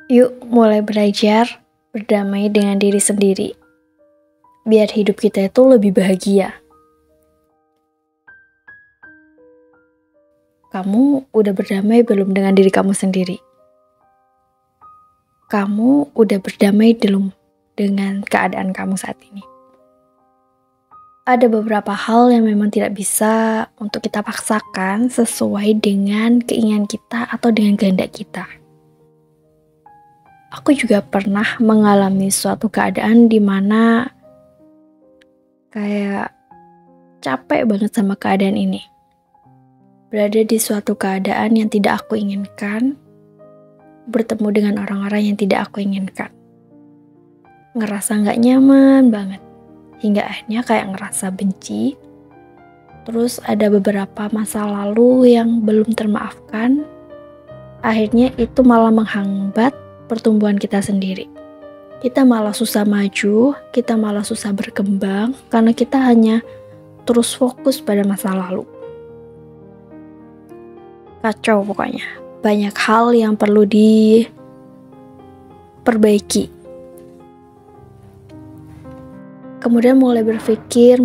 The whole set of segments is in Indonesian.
Yuk mulai belajar berdamai dengan diri sendiri, biar hidup kita itu lebih bahagia. Kamu udah berdamai belum dengan diri kamu sendiri? Kamu udah berdamai belum dengan keadaan kamu saat ini? Ada beberapa hal yang memang tidak bisa untuk kita paksakan sesuai dengan keinginan kita atau dengan kehendak kita. Aku juga pernah mengalami suatu keadaan di mana kayak capek banget sama keadaan ini. Berada di suatu keadaan yang tidak aku inginkan, bertemu dengan orang-orang yang tidak aku inginkan. Ngerasa gak nyaman banget, hingga akhirnya kayak ngerasa benci. Terus ada beberapa masa lalu yang belum termaafkan, akhirnya itu malah menghambat pertumbuhan kita sendiri. Kita malah susah maju, kita malah susah berkembang karena kita hanya terus fokus pada masa lalu. Kacau pokoknya. Banyak hal yang perlu diperbaiki. Kemudian mulai berpikir,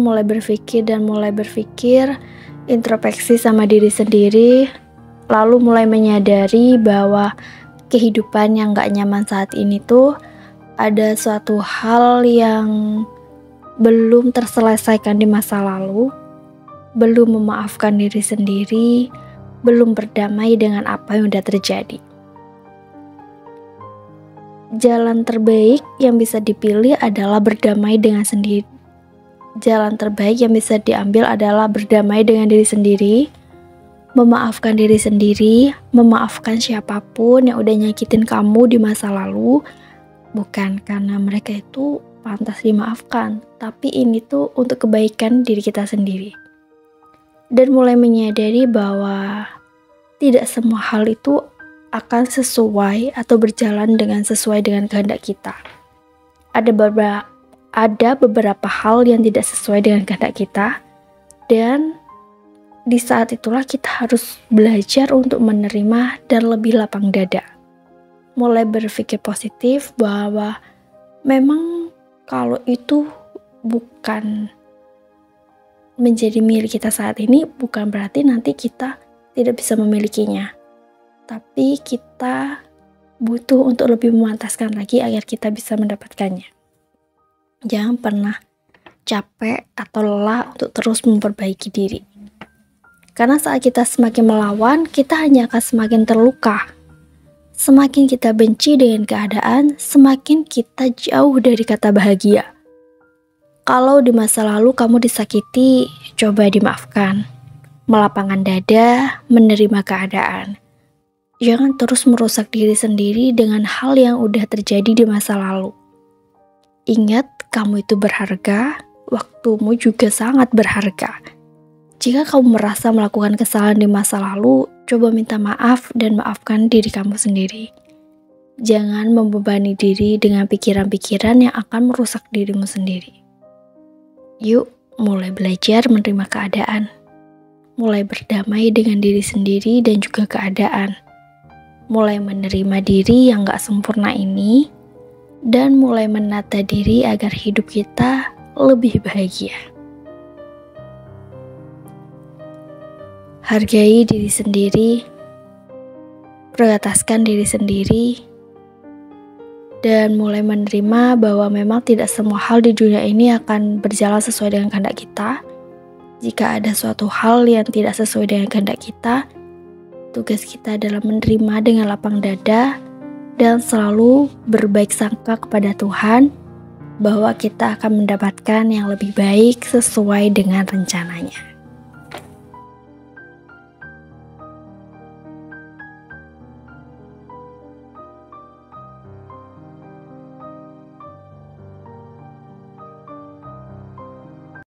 introspeksi sama diri sendiri, lalu mulai menyadari bahwa kehidupan yang gak nyaman saat ini tuh ada suatu hal yang belum terselesaikan di masa lalu, belum memaafkan diri sendiri, belum berdamai dengan apa yang udah terjadi. Jalan terbaik yang bisa dipilih adalah berdamai dengan sendiri. Jalan terbaik yang bisa diambil adalah berdamai dengan diri sendiri, memaafkan diri sendiri, memaafkan siapapun yang udah nyakitin kamu di masa lalu, bukan karena mereka itu pantas dimaafkan, tapi ini tuh untuk kebaikan diri kita sendiri. Dan mulai menyadari bahwa tidak semua hal itu akan sesuai atau berjalan sesuai dengan kehendak kita. Ada beberapa hal yang tidak sesuai dengan kehendak kita, dan di saat itulah kita harus belajar untuk menerima dan lebih lapang dada. Mulai berpikir positif bahwa memang kalau itu bukan menjadi milik kita saat ini, bukan berarti nanti kita tidak bisa memilikinya. Tapi kita butuh untuk lebih memantaskan lagi agar kita bisa mendapatkannya. Jangan pernah capek atau lelah untuk terus memperbaiki diri. Karena saat kita semakin melawan, kita hanya akan semakin terluka. Semakin kita benci dengan keadaan, semakin kita jauh dari kata bahagia. Kalau di masa lalu kamu disakiti, coba dimaafkan. Melapangkan dada, menerima keadaan. Jangan terus merusak diri sendiri dengan hal yang udah terjadi di masa lalu. Ingat, kamu itu berharga, waktumu juga sangat berharga. Jika kamu merasa melakukan kesalahan di masa lalu, coba minta maaf dan maafkan diri kamu sendiri. Jangan membebani diri dengan pikiran-pikiran yang akan merusak dirimu sendiri. Yuk, mulai belajar menerima keadaan. Mulai berdamai dengan diri sendiri dan juga keadaan. Mulai menerima diri yang gak sempurna ini, dan mulai menata diri agar hidup kita lebih bahagia. Hargai diri sendiri, prioritaskan diri sendiri, dan mulai menerima bahwa memang tidak semua hal di dunia ini akan berjalan sesuai dengan kehendak kita. Jika ada suatu hal yang tidak sesuai dengan kehendak kita, tugas kita adalah menerima dengan lapang dada dan selalu berbaik sangka kepada Tuhan bahwa kita akan mendapatkan yang lebih baik sesuai dengan rencananya.